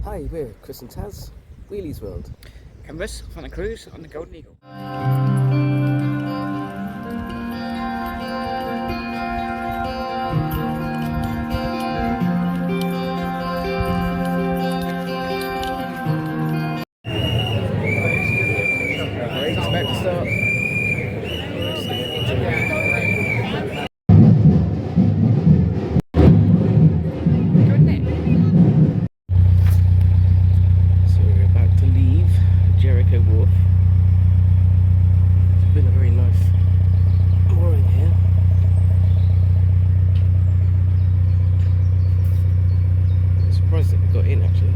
Hi, we're Chris and Taz, Wheelie's World. Canvas van a cruise on the Golden Eagle. Great, about to start. So we're about to leave Jericho Wharf. It's been a very nice mooring here. I'm surprised that we got in actually.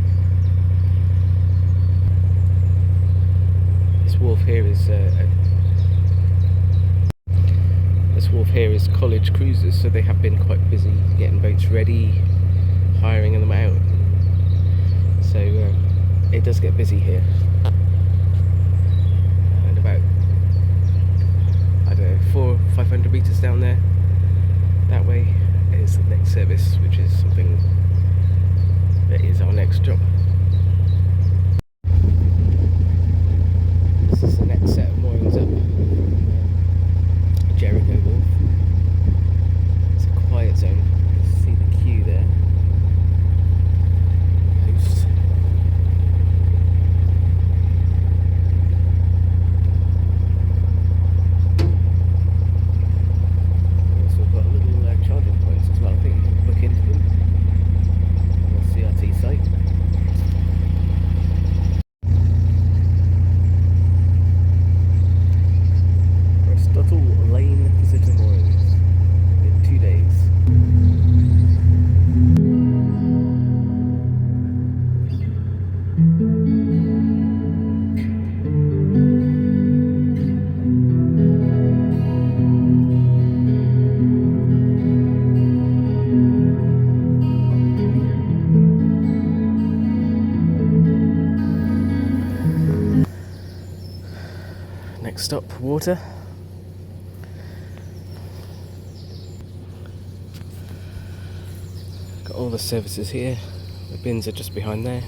This wharf here is college cruisers, so they have been quite busy getting boats ready, hiring them out. So it does get busy here. And about, I don't know, 400 or 500 metres down there, that way is the next service, which is something that is our next job. This is the next set of moorings up Jericho Wharf. It's a quiet zone. You can see the queue there. Post. Also got little charging points as well. I think you can book into them on the CRT site. Aristotle Lane visitor moorings in 2 days. Next stop, water. Got all the services here. The bins are just behind there.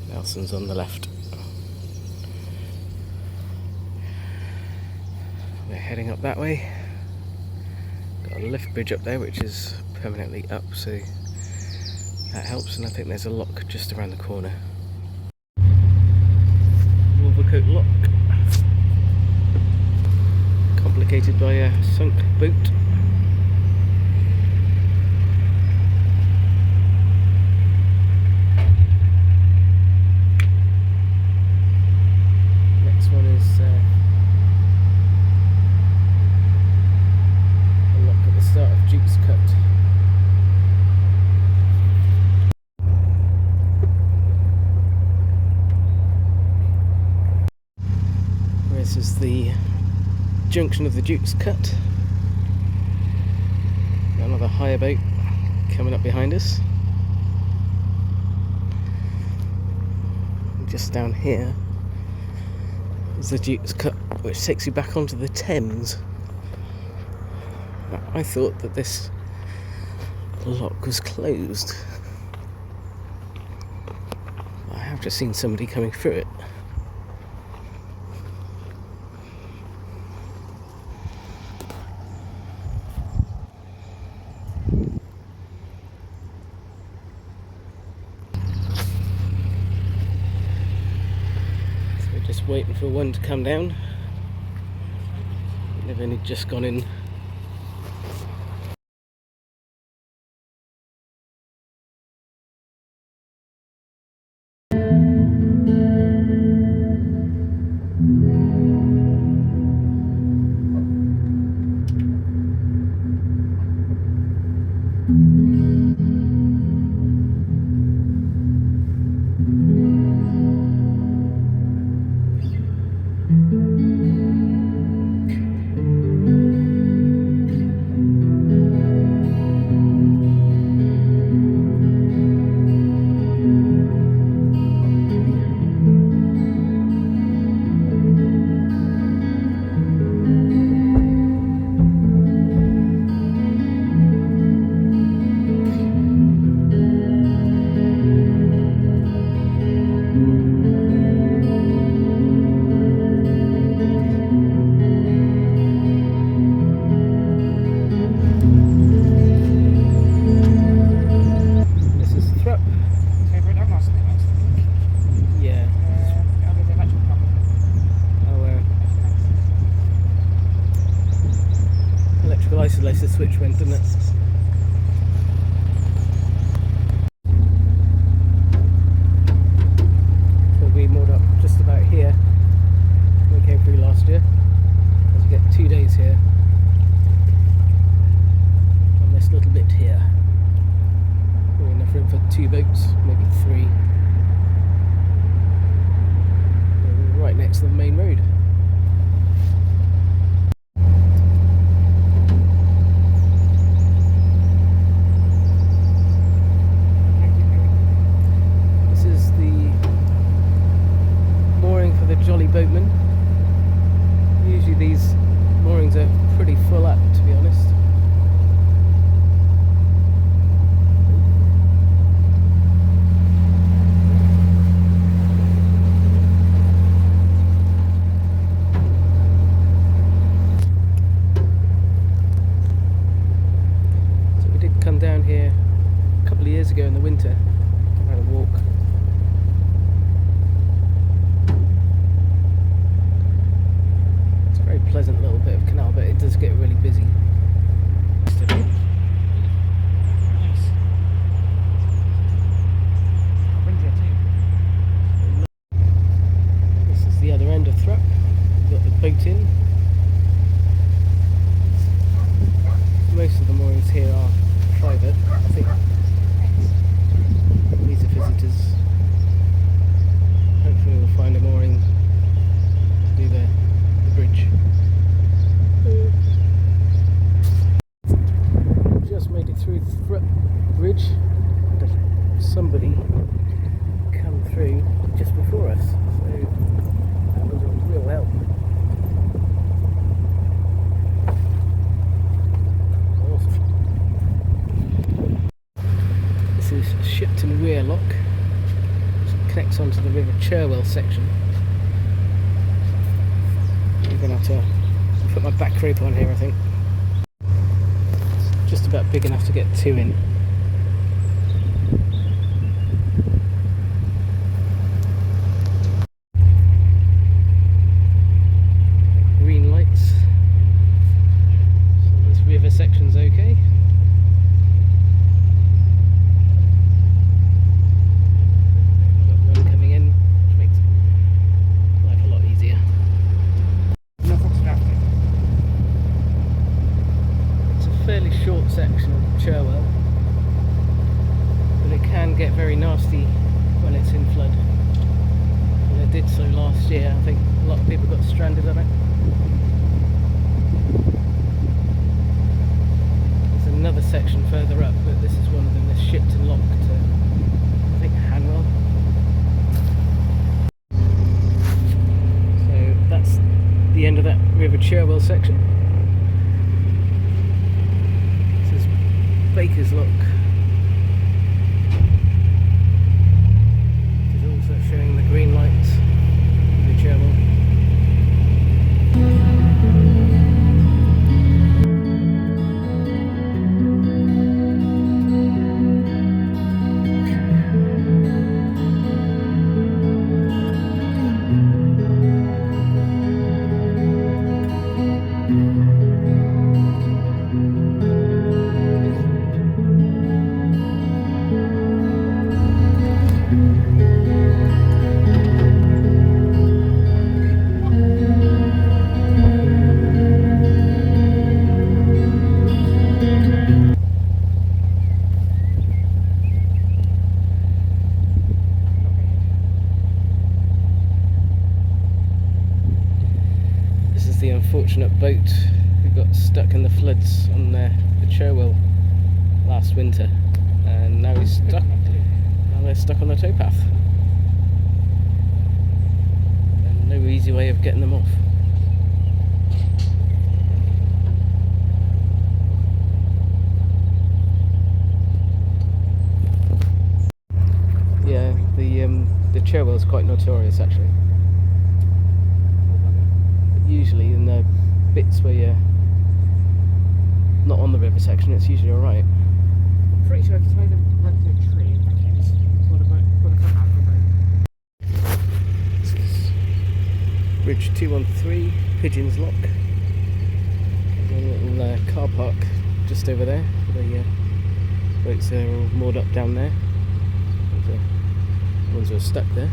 Nelson's on the left. We're heading up that way. Got a lift bridge up there which is permanently up, so that helps, and I think there's a lock just around the corner. Wolvercote lock. Complicated by a sunk boat. Next one is a lock at the start of Duke's Cut. This is the junction of the Duke's Cut. Got another hire boat coming up behind us. And just down here is the Duke's Cut, which takes you back onto the Thames. Now, I thought that this lock was closed. I have just seen somebody coming through it. Just waiting for one to come down. They've only just gone in. realise the switch went, didn't it? So we moored up just about here. We came through last year. As you get 2 days here. On this little bit here. Probably enough room for 2 boats, maybe 3. We're right next to the main road. This is the mooring for the Jolly Boatman. Usually these moorings are pretty full up, to be honest. Down here a couple of years ago in the winter. I had a walk. It's a very pleasant little bit of canal, but it does get really busy. This is the other end of Thrupp. We've got the boat in. Most of the moorings here are private, I think. These are visitors. Hopefully we'll find a mooring to do the bridge. Just made it through the Thrupp bridge. Somebody come through just before us, so that was a real help. This is Weir lock, which connects onto the River Cherwell section. I'm going to have to put my back rope on here, I think. It's just about big enough to get 2 in. Green lights. So this river section's okay. Short section of Cherwell, but it can get very nasty when it's in flood, and it did so last year. I think a lot of people got stranded on it. There's another section further up, but this is one of them, this Shipton lock to, I think, Hanwell. So that's the end of that River Cherwell section. Baker's Lock, which is also showing the green lights of the Cherwell. The unfortunate boat who got stuck in the floods on the Cherwell last winter, and now he's stuck. Now they're stuck on the towpath, and no easy way of getting them off. Yeah, the Cherwell is quite notorious actually. Usually in the bits where you're not on the river section, it's usually alright. Pretty sure it's made of like a tree in the Thames. What about This is Bridge 213, Pigeons Lock. There's a little car park just over there. The boats are all moored up down there. The ones that are stuck there.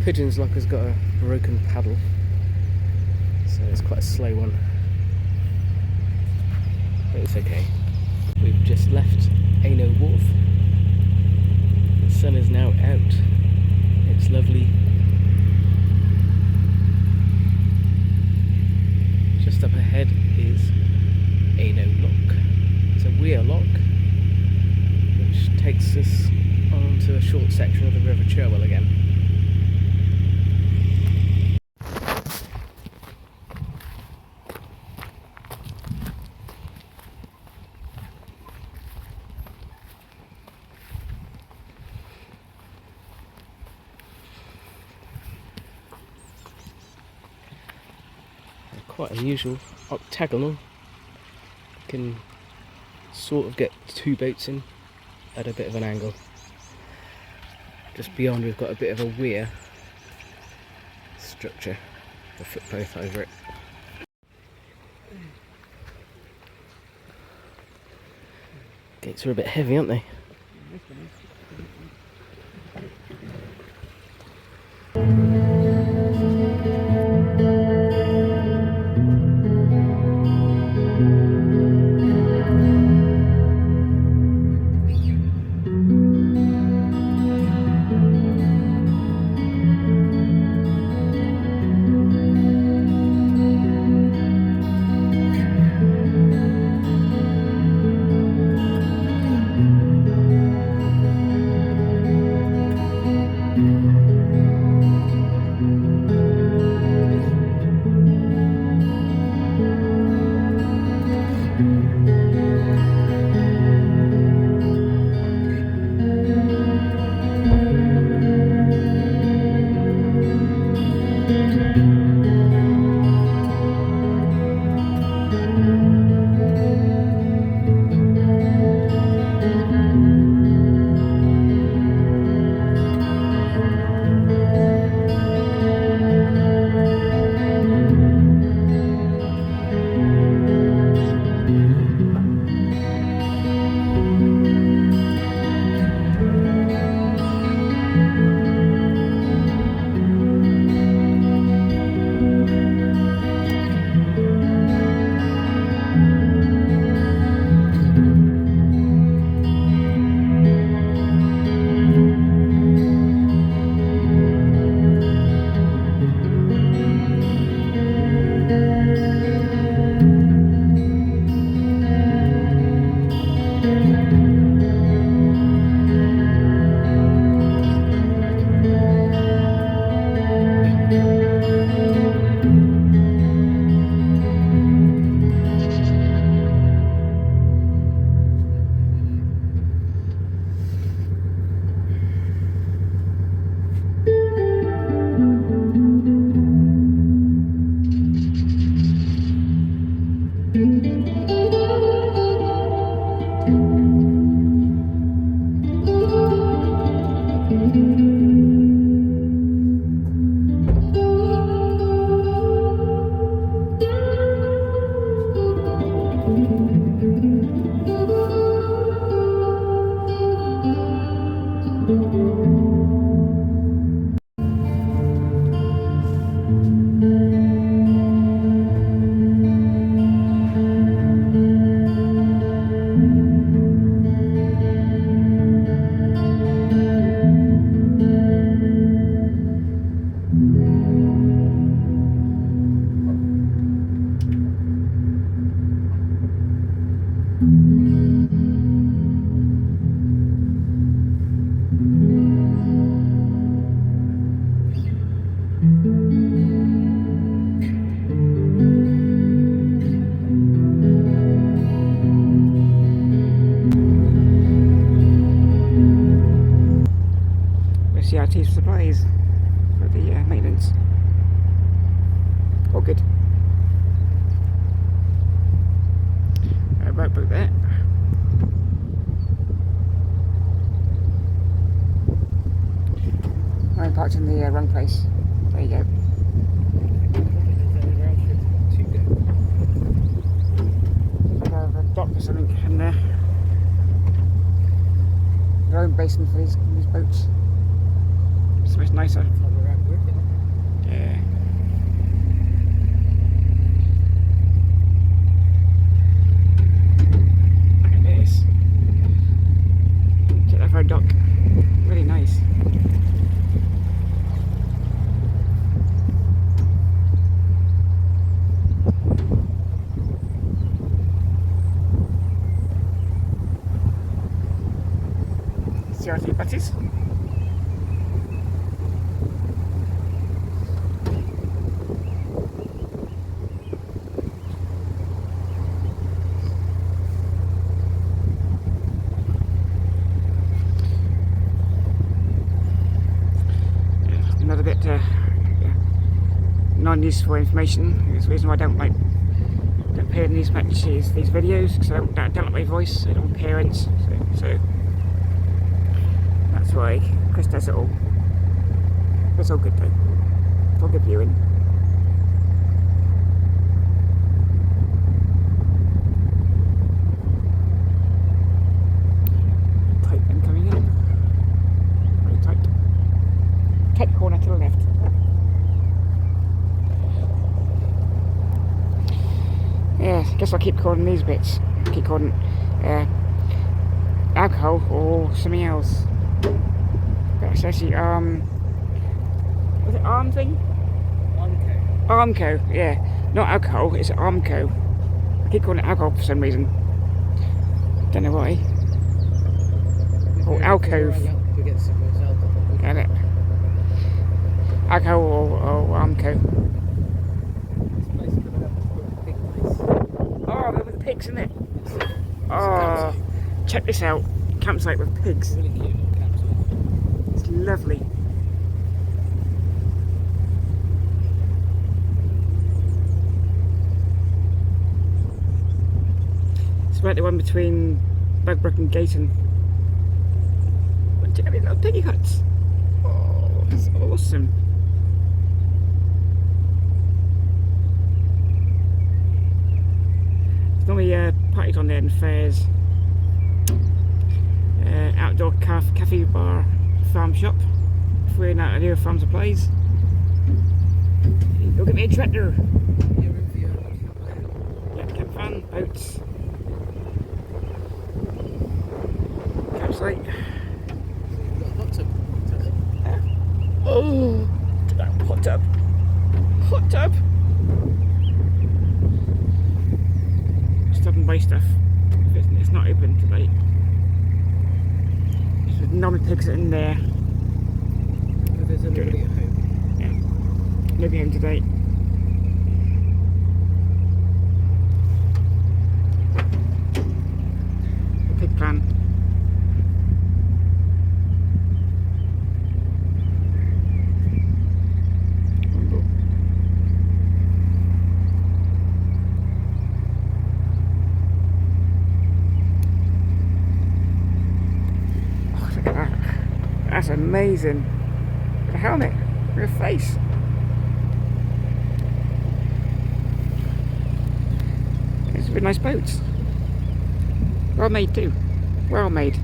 Pigeon's Lock has got a broken paddle, so it's quite a slow one, but it's okay. We've just left Aynho Wharf. The sun is now out. It's lovely. Just up ahead is Aynho Lock. It's a weir lock which takes us onto a short section of the River Cherwell again. Quite unusual, octagonal. You can sort of get two boats in at a bit of an angle. Just beyond we've got a bit of a weir structure, a footpath over it. Gates are a bit heavy, aren't they? CRT supplies for the maintenance. All good. Right boat there. I'm parked in the wrong place. There you go. dock or something in there. Their own basin for these boats. It's much nicer. Yeah. Look at this. Check that for a dock. Really nice. See our three butties. Another bit non-useful information. It's the reason why I don't appear in these matches, these videos, because I don't like my voice. I don't want parents, so that's why Chris does it all. It's all good though. It's all good viewing. Tight then coming in. Very tight. Tight corner to the left. Yeah, I guess I'll keep calling these bits. Keep calling alcohol or something else. But it's actually was it arm thing? Armco. Armco, yeah. Not alcohol, it's Armco. I keep calling it alcohol for some reason. Don't know why. Or alcove. Get it? Alcohol or Armco. Oh, there were pigs in it. Oh, check this out. Campsite with pigs. Really cute little campsite. It's lovely. It's about the one between Bugbrook and Gayton. Look at these little piggy huts. Oh, that's awesome. There's normally parties on there and fairs. Outdoor cafe bar farm shop. We're out of here, farm supplies. Go get me a tractor. Yeah, camp van, boats. Campsite. Oh, hot tub. Hot tub. Stop and buy stuff. It's not open today. There's normally pigs in there. There's nobody at home. Yeah. Nobody home today. Pig plan. Oh, look at that. That's amazing. The helmet, your face. It's really nice boats. Well made too. Well made.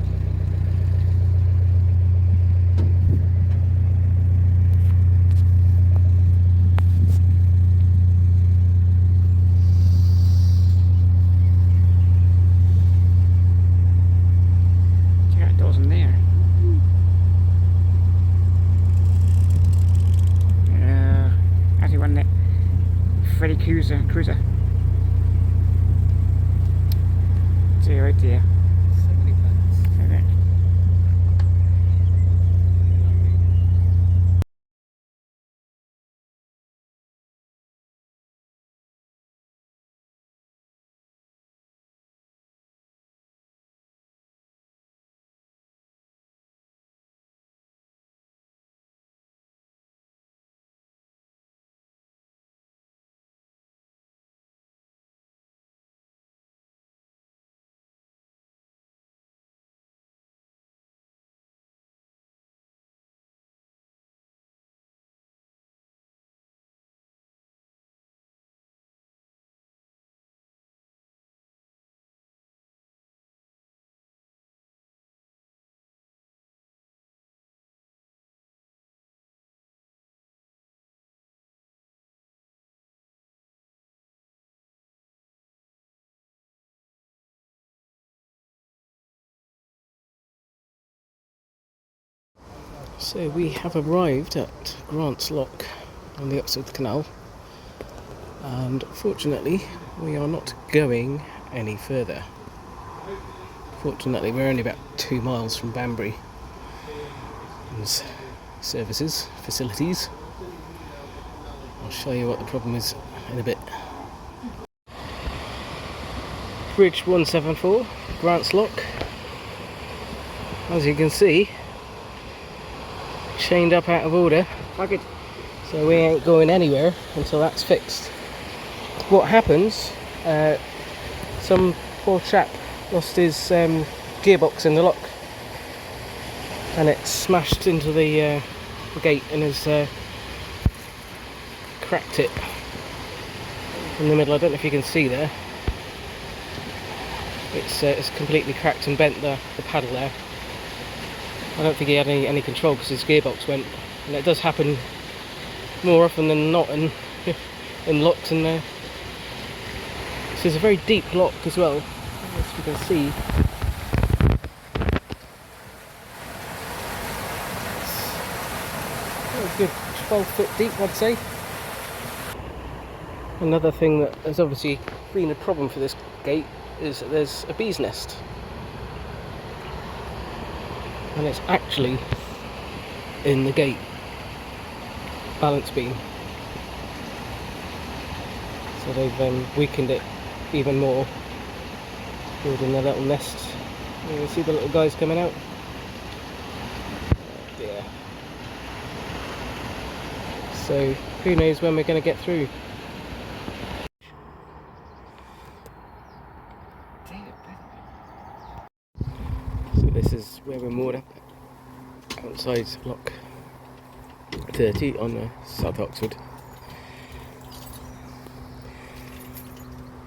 Check out doors in there. Actually one that Freddy Cruiser. Dear, oh dear. So many planets. Okay. So we have arrived at Grant's Lock on the Oxford Canal, and fortunately we are not going any further. Fortunately we're only about 2 miles from Banbury. There's services, facilities. I'll show you what the problem is in a bit. Bridge 174, Grant's Lock. As you can see, chained up out of order. Like it. So we ain't going anywhere until that's fixed. What happens, some poor chap lost his gearbox in the lock, and it smashed into the gate and has cracked it in the middle. I don't know if you can see there. It's completely cracked and bent the paddle there. I don't think he had any control because his gearbox went, and it does happen more often than not in locks. And this is a very deep lock as well, as you can see. It's a good 12 foot deep, I'd say. Another thing that has obviously been a problem for this gate is that there's a bee's nest, and it's actually in the gate balance beam, so they've weakened it even more, building a little nest. You can see the little guys coming out. Yeah. So who knows when we're going to get through. So this is where we're moored up, outside Lock 30 on South Oxford.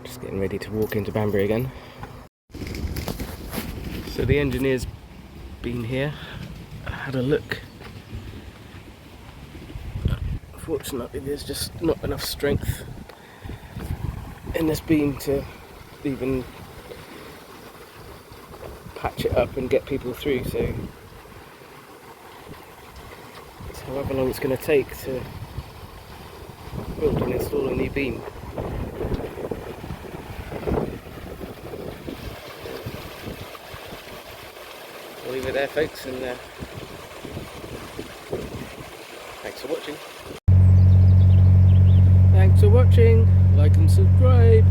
Just getting ready to walk into Banbury again. So the engineer's been here, had a look. Unfortunately there's just not enough strength in this beam to even patch it up and get people through, so it's however long it's going to take to build and install a new beam. We'll leave it there, folks, and thanks for watching. Thanks for watching, like and subscribe.